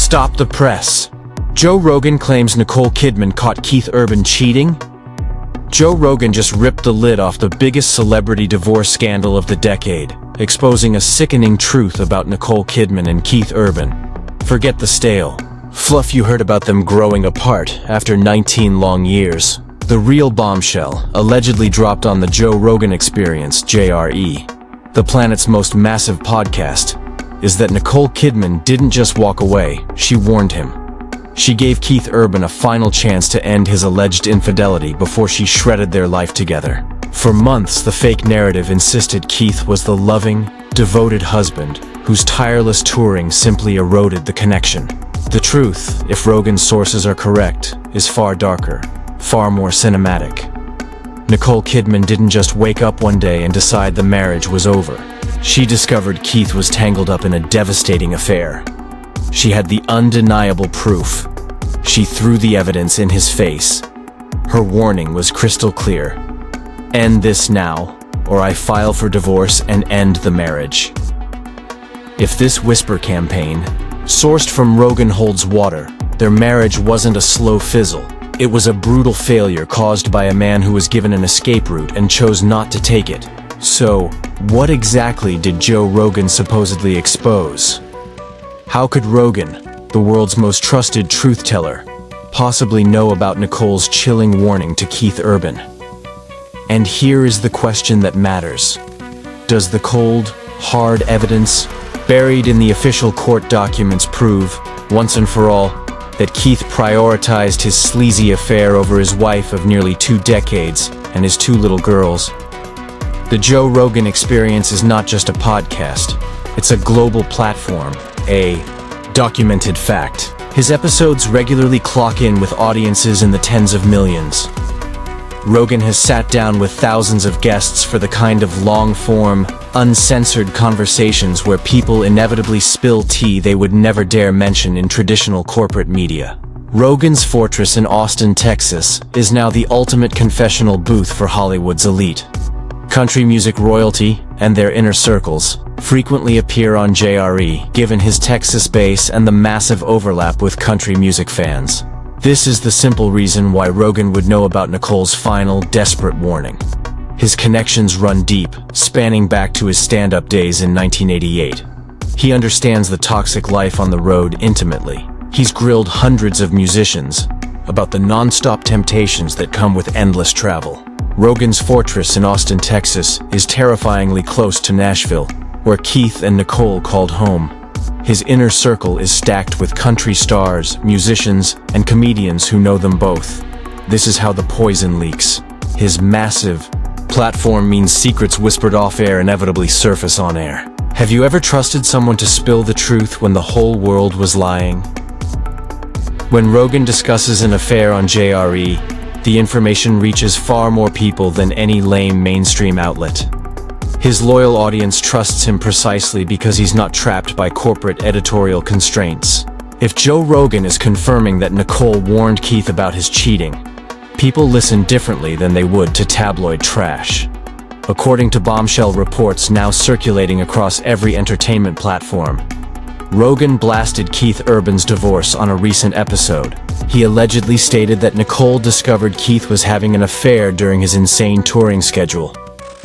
Stop the press. Joe Rogan claims Nicole Kidman caught Keith Urban cheating? Joe Rogan just ripped the lid off the biggest celebrity divorce scandal of the decade, exposing a sickening truth about Nicole Kidman and Keith Urban. Forget the stale fluff you heard about them growing apart after 19 long years. The real bombshell, allegedly dropped on the Joe Rogan Experience, JRE, the planet's most massive podcast, is that Nicole Kidman didn't just walk away, she warned him. She gave Keith Urban a final chance to end his alleged infidelity before she shredded their life together. For months, the fake narrative insisted Keith was the loving, devoted husband whose tireless touring simply eroded the connection. The truth, if Rogan's sources are correct, is far darker, far more cinematic. Nicole Kidman didn't just wake up one day and decide the marriage was over. She discovered Keith was tangled up in a devastating affair. She had the undeniable proof. She threw the evidence in his face. Her warning was crystal clear. End this now, or I file for divorce and end the marriage. If this whisper campaign, sourced from Rogan, holds water, their marriage wasn't a slow fizzle. It was a brutal failure caused by a man who was given an escape route and chose not to take it. So, what exactly did Joe Rogan supposedly expose? How could Rogan, the world's most trusted truth-teller, possibly know about Nicole's chilling warning to Keith Urban? And here is the question that matters. Does the cold, hard evidence buried in the official court documents prove, once and for all, that Keith prioritized his sleazy affair over his wife of nearly 2 decades and his 2 little girls? The Joe Rogan Experience is not just a podcast. It's a global platform, a documented fact. His episodes regularly clock in with audiences in the tens of millions. Rogan has sat down with thousands of guests for the kind of long-form, uncensored conversations where people inevitably spill tea they would never dare mention in traditional corporate media. Rogan's fortress in Austin, Texas, is now the ultimate confessional booth for Hollywood's elite. Country music royalty and their inner circles frequently appear on JRE, given his Texas base and the massive overlap with country music fans. This is the simple reason why Rogan would know about Nicole's final, desperate warning. His connections run deep, spanning back to his stand-up days in 1988. He understands the toxic life on the road intimately. He's grilled hundreds of musicians about the non-stop temptations that come with endless travel. Rogan's fortress in Austin, Texas, is terrifyingly close to Nashville, where Keith and Nicole called home. His inner circle is stacked with country stars, musicians, and comedians who know them both. This is how the poison leaks. His massive platform means secrets whispered off-air inevitably surface on air. Have you ever trusted someone to spill the truth when the whole world was lying? When Rogan discusses an affair on JRE, the information reaches far more people than any lame mainstream outlet. His loyal audience trusts him precisely because he's not trapped by corporate editorial constraints. If Joe Rogan is confirming that Nicole warned Keith about his cheating, people listen differently than they would to tabloid trash. According to bombshell reports now circulating across every entertainment platform, Rogan blasted Keith Urban's divorce on a recent episode. He allegedly stated that Nicole discovered Keith was having an affair during his insane touring schedule,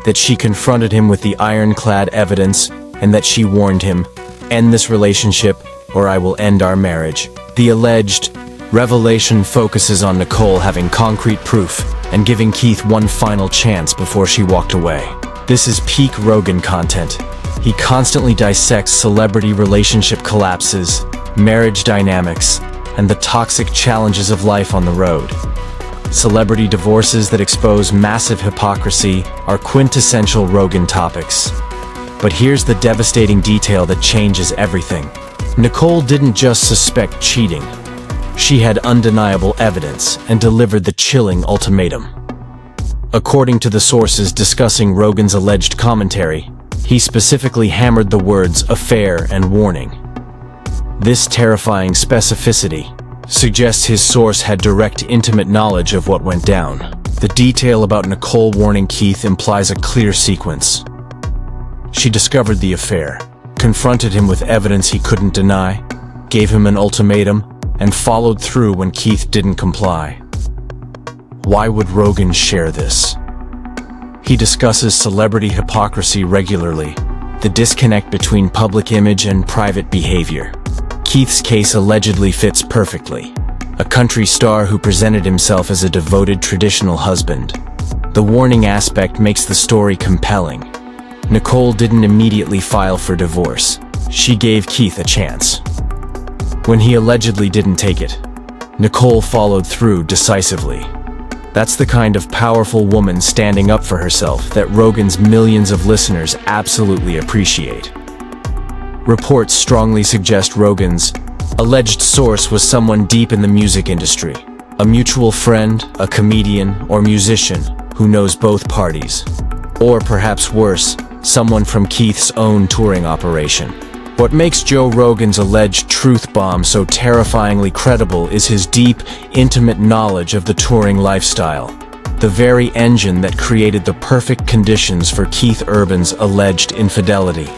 that she confronted him with the ironclad evidence, and that she warned him, "End this relationship, or I will end our marriage." The alleged revelation focuses on Nicole having concrete proof and giving Keith one final chance before she walked away. This is peak Rogan content. He constantly dissects celebrity relationship collapses, marriage dynamics, and the toxic challenges of life on the road. Celebrity divorces that expose massive hypocrisy are quintessential Rogan topics. But here's the devastating detail that changes everything. Nicole didn't just suspect cheating. She had undeniable evidence and delivered the chilling ultimatum. According to the sources discussing Rogan's alleged commentary, he specifically hammered the words affair and warning. This terrifying specificity suggests his source had direct, intimate knowledge of what went down. The detail about Nicole warning Keith implies a clear sequence. She discovered the affair, confronted him with evidence he couldn't deny, gave him an ultimatum, and followed through when Keith didn't comply. Why would Rogan share this? He discusses celebrity hypocrisy regularly, the disconnect between public image and private behavior. Keith's case allegedly fits perfectly. A country star who presented himself as a devoted traditional husband. The warning aspect makes the story compelling. Nicole didn't immediately file for divorce. She gave Keith a chance. When he allegedly didn't take it, Nicole followed through decisively. That's the kind of powerful woman standing up for herself that Rogan's millions of listeners absolutely appreciate. Reports strongly suggest Rogan's alleged source was someone deep in the music industry, a mutual friend, a comedian, or musician who knows both parties. Or perhaps worse, someone from Keith's own touring operation. What makes Joe Rogan's alleged truth bomb so terrifyingly credible is his deep, intimate knowledge of the touring lifestyle, the very engine that created the perfect conditions for Keith Urban's alleged infidelity.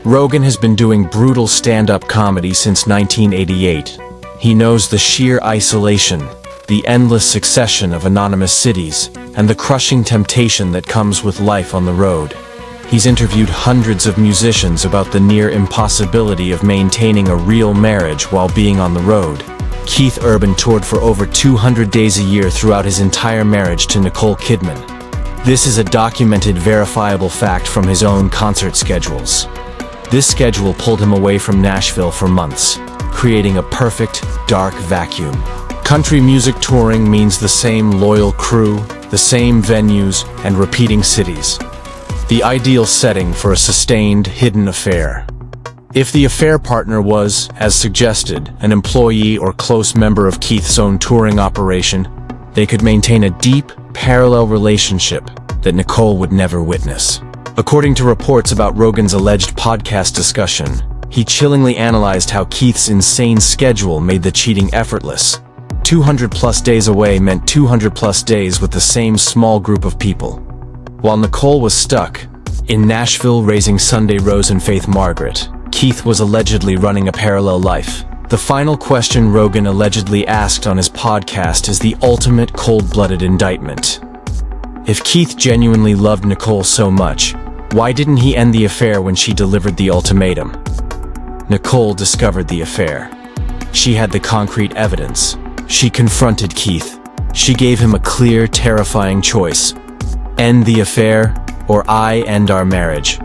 Rogan has been doing brutal stand-up comedy since 1988. He knows the sheer isolation, the endless succession of anonymous cities, and the crushing temptation that comes with life on the road. He's interviewed hundreds of musicians about the near impossibility of maintaining a real marriage while being on the road. Keith Urban toured for over 200 days a year throughout his entire marriage to Nicole Kidman. This is a documented, verifiable fact from his own concert schedules. This schedule pulled him away from Nashville for months, creating a perfect, dark vacuum. Country music touring means the same loyal crew, the same venues, and repeating cities. The ideal setting for a sustained, hidden affair. If the affair partner was, as suggested, an employee or close member of Keith's own touring operation, they could maintain a deep, parallel relationship that Nicole would never witness. According to reports about Rogan's alleged podcast discussion, he chillingly analyzed how Keith's insane schedule made the cheating effortless. 200-plus days away meant 200-plus days with the same small group of people. While Nicole was stuck in Nashville raising Sunday Rose and Faith Margaret, Keith was allegedly running a parallel life. The final question Rogan allegedly asked on his podcast is the ultimate cold-blooded indictment. If Keith genuinely loved Nicole so much, why didn't he end the affair when she delivered the ultimatum? Nicole discovered the affair. She had the concrete evidence. She confronted Keith. She gave him a clear, terrifying choice. End the affair, or I end our marriage.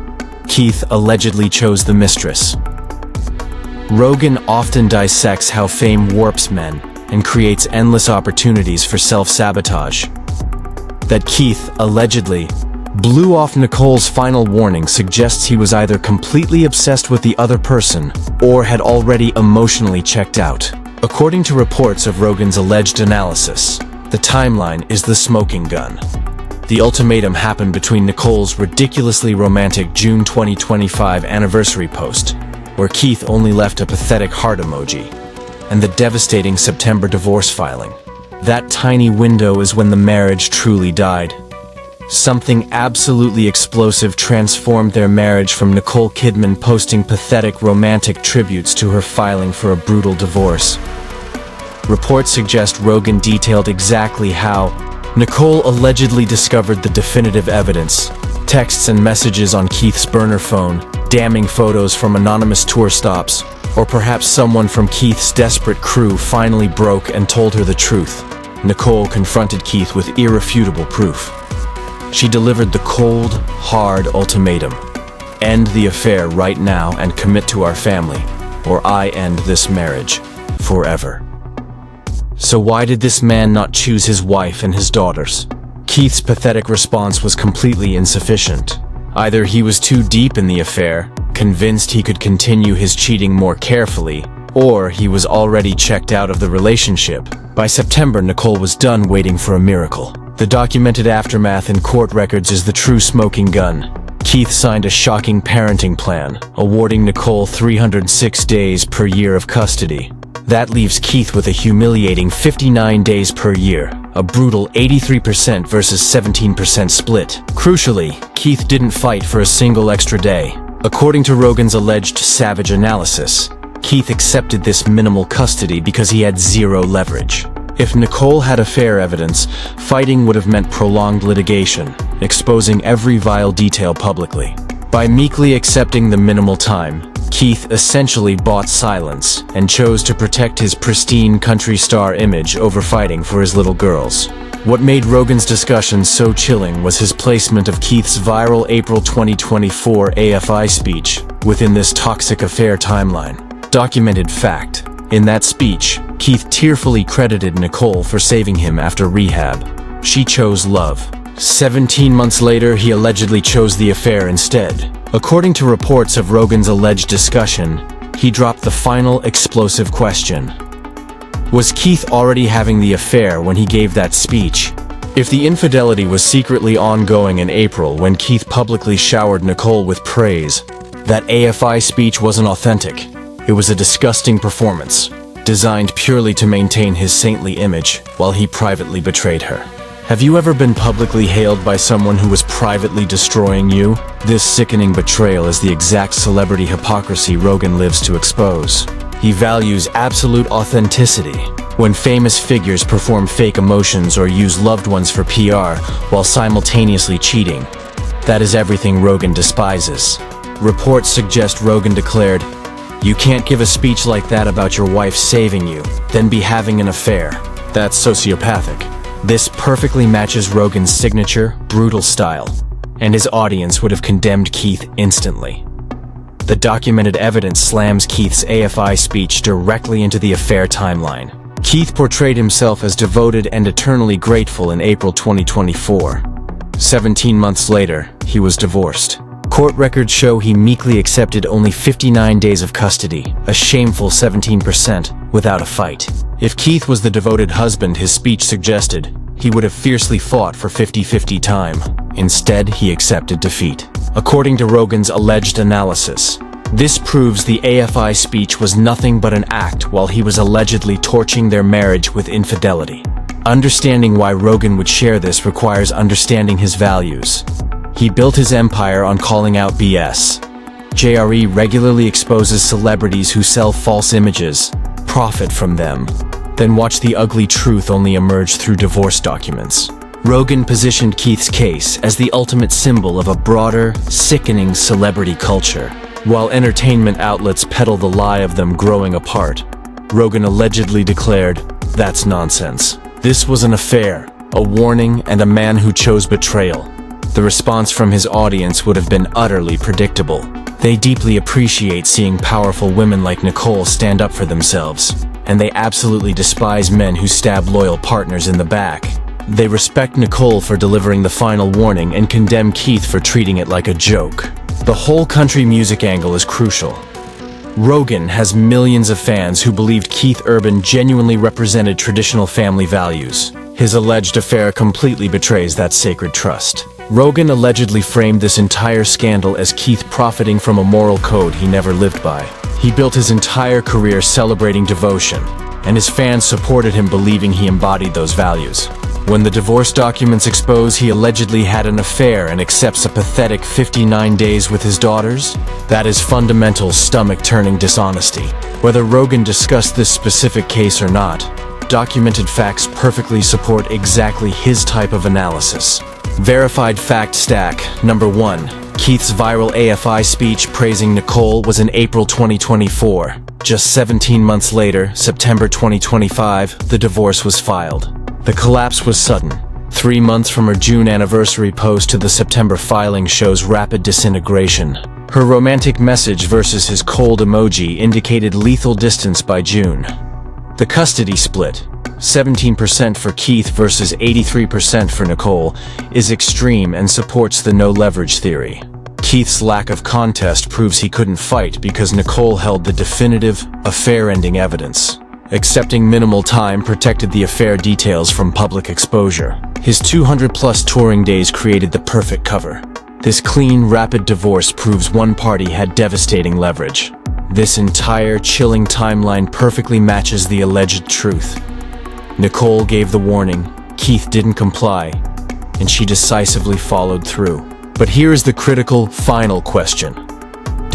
Keith allegedly chose the mistress. Rogan often dissects how fame warps men and creates endless opportunities for self-sabotage. That Keith allegedly blew off Nicole's final warning suggests he was either completely obsessed with the other person or had already emotionally checked out. According to reports of Rogan's alleged analysis, the timeline is the smoking gun. The ultimatum happened between Nicole's ridiculously romantic June 2025 anniversary post, where Keith only left a pathetic heart emoji, and the devastating September divorce filing. That tiny window is when the marriage truly died. Something absolutely explosive transformed their marriage, from Nicole Kidman posting pathetic romantic tributes to her filing for a brutal divorce. Reports suggest Rogan detailed exactly how Nicole allegedly discovered the definitive evidence, texts and messages on Keith's burner phone, damning photos from anonymous tour stops, or perhaps someone from Keith's desperate crew finally broke and told her the truth. Nicole confronted Keith with irrefutable proof. She delivered the cold, hard ultimatum. End the affair right now and commit to our family, or I end this marriage forever. So why did this man not choose his wife and his daughters? Keith's pathetic response was completely insufficient. Either he was too deep in the affair, convinced he could continue his cheating more carefully, or he was already checked out of the relationship. By September, Nicole was done waiting for a miracle. The documented aftermath in court records is the true smoking gun. Keith signed a shocking parenting plan, awarding Nicole 306 days per year of custody. That leaves Keith with a humiliating 59 days per year, a brutal 83% versus 17% split. Crucially, Keith didn't fight for a single extra day. According to Rogan's alleged savage analysis, Keith accepted this minimal custody because he had zero leverage. If Nicole had affair evidence, fighting would have meant prolonged litigation, exposing every vile detail publicly. By meekly accepting the minimal time, Keith essentially bought silence and chose to protect his pristine country star image over fighting for his little girls. What made Rogan's discussion so chilling was his placement of Keith's viral April 2024 AFI speech within this toxic affair timeline. Documented fact. In that speech, Keith tearfully credited Nicole for saving him after rehab. She chose love. 17 months later, he allegedly chose the affair instead. According to reports of Rogan's alleged discussion, he dropped the final explosive question. Was Keith already having the affair when he gave that speech? If the infidelity was secretly ongoing in April when Keith publicly showered Nicole with praise, that AFI speech wasn't authentic. It was a disgusting performance, designed purely to maintain his saintly image while he privately betrayed her. Have you ever been publicly hailed by someone who was privately destroying you? This sickening betrayal is the exact celebrity hypocrisy Rogan lives to expose. He values absolute authenticity. When famous figures perform fake emotions or use loved ones for PR while simultaneously cheating, that is everything Rogan despises. Reports suggest Rogan declared, "You can't give a speech like that about your wife saving you, then be having an affair. That's sociopathic." This perfectly matches Rogan's signature, brutal style, and his audience would have condemned Keith instantly. The documented evidence slams Keith's AFI speech directly into the affair timeline. Keith portrayed himself as devoted and eternally grateful in April 2024. 17 months later, he was divorced. Court records show he meekly accepted only 59 days of custody, a shameful 17%, without a fight. If Keith was the devoted husband his speech suggested, he would have fiercely fought for 50-50 time. Instead, he accepted defeat. According to Rogan's alleged analysis, this proves the AFI speech was nothing but an act while he was allegedly torching their marriage with infidelity. Understanding why Rogan would share this requires understanding his values. He built his empire on calling out BS. JRE regularly exposes celebrities who sell false images, profit from them, then watch the ugly truth only emerge through divorce documents. Rogan positioned Keith's case as the ultimate symbol of a broader, sickening celebrity culture. While entertainment outlets peddle the lie of them growing apart, Rogan allegedly declared, "That's nonsense. This was an affair, a warning, and a man who chose betrayal." The response from his audience would have been utterly predictable. They deeply appreciate seeing powerful women like Nicole stand up for themselves, and they absolutely despise men who stab loyal partners in the back. They respect Nicole for delivering the final warning and condemn Keith for treating it like a joke. The whole country music angle is crucial. Rogan has millions of fans who believed Keith Urban genuinely represented traditional family values. His alleged affair completely betrays that sacred trust. Rogan allegedly framed this entire scandal as Keith profiting from a moral code he never lived by. He built his entire career celebrating devotion, and his fans supported him believing he embodied those values. When the divorce documents expose he allegedly had an affair and accepts a pathetic 59 days with his daughters, that is fundamental stomach-turning dishonesty. Whether Rogan discussed this specific case or not, documented facts perfectly support exactly his type of analysis. Verified fact stack. Number 1. Keith's viral AFI speech praising Nicole was in April 2024. Just 17 months later, September 2025, the divorce was filed. The collapse was sudden. 3 months from her June anniversary post to the September filing shows rapid disintegration. Her romantic message versus his cold emoji indicated lethal distance by June. The custody split, 17% for Keith versus 83% for Nicole, is extreme and supports the no-leverage theory. Keith's lack of contest proves he couldn't fight because Nicole held the definitive, affair-ending evidence. Accepting minimal time protected the affair details from public exposure. His 200-plus touring days created the perfect cover. This clean, rapid divorce proves one party had devastating leverage. This entire chilling timeline perfectly matches the alleged truth. Nicole gave the warning, Keith didn't comply, and she decisively followed through. But here is the critical, final question.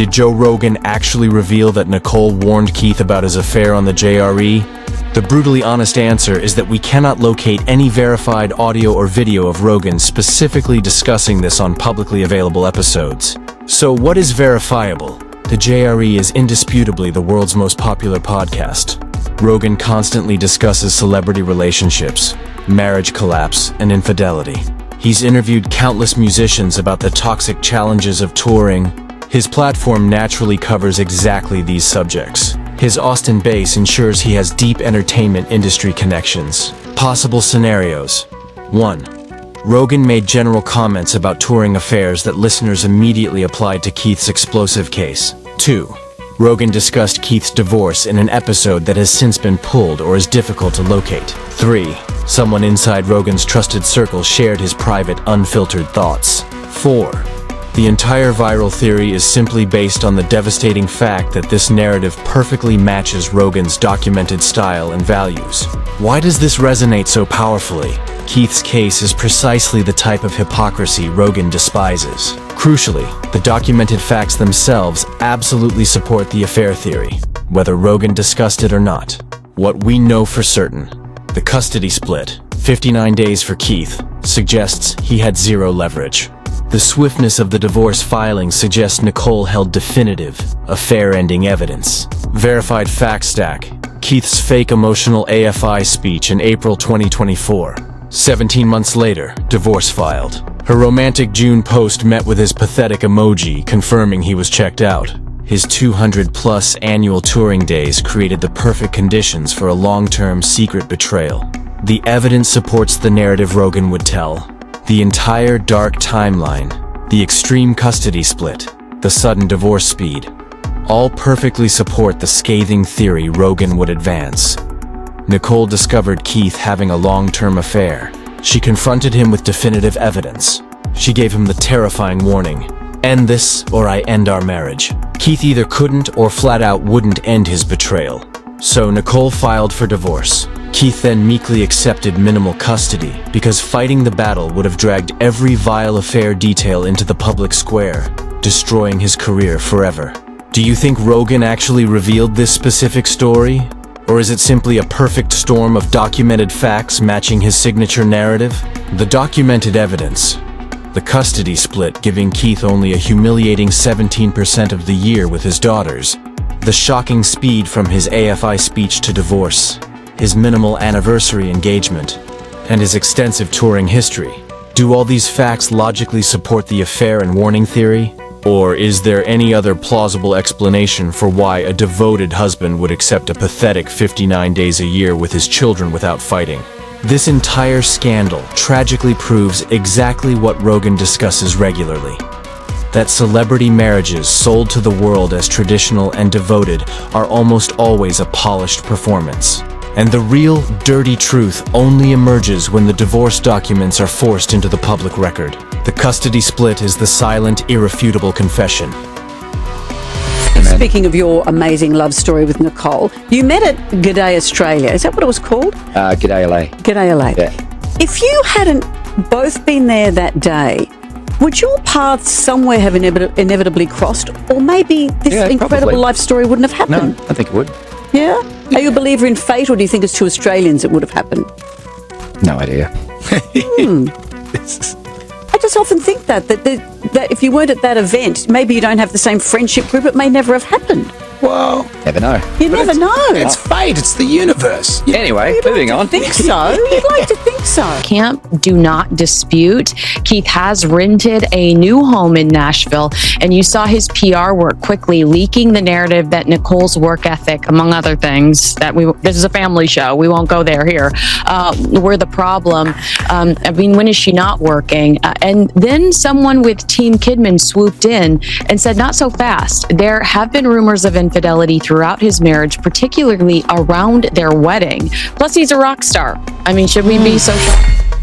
Did Joe Rogan actually reveal that Nicole warned Keith about his affair on the JRE? The brutally honest answer is that we cannot locate any verified audio or video of Rogan specifically discussing this on publicly available episodes. So what is verifiable? The JRE is indisputably the world's most popular podcast. Rogan constantly discusses celebrity relationships, marriage collapse, and infidelity. He's interviewed countless musicians about the toxic challenges of touring. His platform naturally covers exactly these subjects. His Austin base ensures he has deep entertainment industry connections. Possible scenarios. 1. Rogan made general comments about touring affairs that listeners immediately applied to Keith's explosive case. 2. Rogan discussed Keith's divorce in an episode that has since been pulled or is difficult to locate. 3. Someone inside Rogan's trusted circle shared his private, unfiltered thoughts. 4. The entire viral theory is simply based on the devastating fact that this narrative perfectly matches Rogan's documented style and values. Why does this resonate so powerfully? Keith's case is precisely the type of hypocrisy Rogan despises. Crucially, the documented facts themselves absolutely support the affair theory, whether Rogan discussed it or not. What we know for certain, the custody split, 59 days for Keith, suggests he had zero leverage. The swiftness of the divorce filing suggests Nicole held definitive, affair-ending evidence. Verified fact stack: Keith's fake emotional AFI speech in April 2024. 17 months later, divorce filed. Her romantic June post met with his pathetic emoji, confirming he was checked out. His 200-plus annual touring days created the perfect conditions for a long-term secret betrayal. The evidence supports the narrative Rogan would tell. The entire dark timeline, the extreme custody split, the sudden divorce speed, all perfectly support the scathing theory Rogan would advance. Nicole discovered Keith having a long-term affair. She confronted him with definitive evidence. She gave him the terrifying warning, "End this or I end our marriage." Keith either couldn't or flat out wouldn't end his betrayal. So Nicole filed for divorce. Keith then meekly accepted minimal custody because fighting the battle would have dragged every vile affair detail into the public square, destroying his career forever. Do you think Rogan actually revealed this specific story? Or is it simply a perfect storm of documented facts matching his signature narrative? The documented evidence, the custody split giving Keith only a humiliating 17% of the year with his daughters, the shocking speed from his AFI speech to divorce, his minimal anniversary engagement, and his extensive touring history. Do all these facts logically support the affair and warning theory? Or is there any other plausible explanation for why a devoted husband would accept a pathetic 59 days a year with his children without fighting? This entire scandal tragically proves exactly what Rogan discusses regularly: that celebrity marriages sold to the world as traditional and devoted are almost always a polished performance. And the real, dirty truth only emerges when the divorce documents are forced into the public record. The custody split is the silent, irrefutable confession. Speaking of your amazing love story with Nicole, you met at G'day Australia. Is that what it was called? G'day LA. G'day LA. Yeah. If you hadn't both been there that day, would your paths somewhere have inevitably crossed? Or maybe this incredible probably. Life story wouldn't have happened? No, I think it would. Yeah? Are you a believer in fate, or do you think it's two Australians it would have happened? No idea. I just often think that if you weren't at that event, maybe you don't have the same friendship group, it may never have happened. Well, Never know. You never know. it's fate. It's the universe. Anyway, moving on. I think so. You'd like to think so. Camp do not dispute. Keith has rented a new home in Nashville, and you saw his PR work quickly leaking the narrative that Nicole's work ethic, among other things, this is a family show, we won't go there here, were the problem. I mean, when is she not working? And then someone with Team Kidman swooped in and said, not so fast. There have been rumors of infidelity throughout his marriage, particularly around their wedding. Plus, he's a rock star. I mean, should we be so shocked?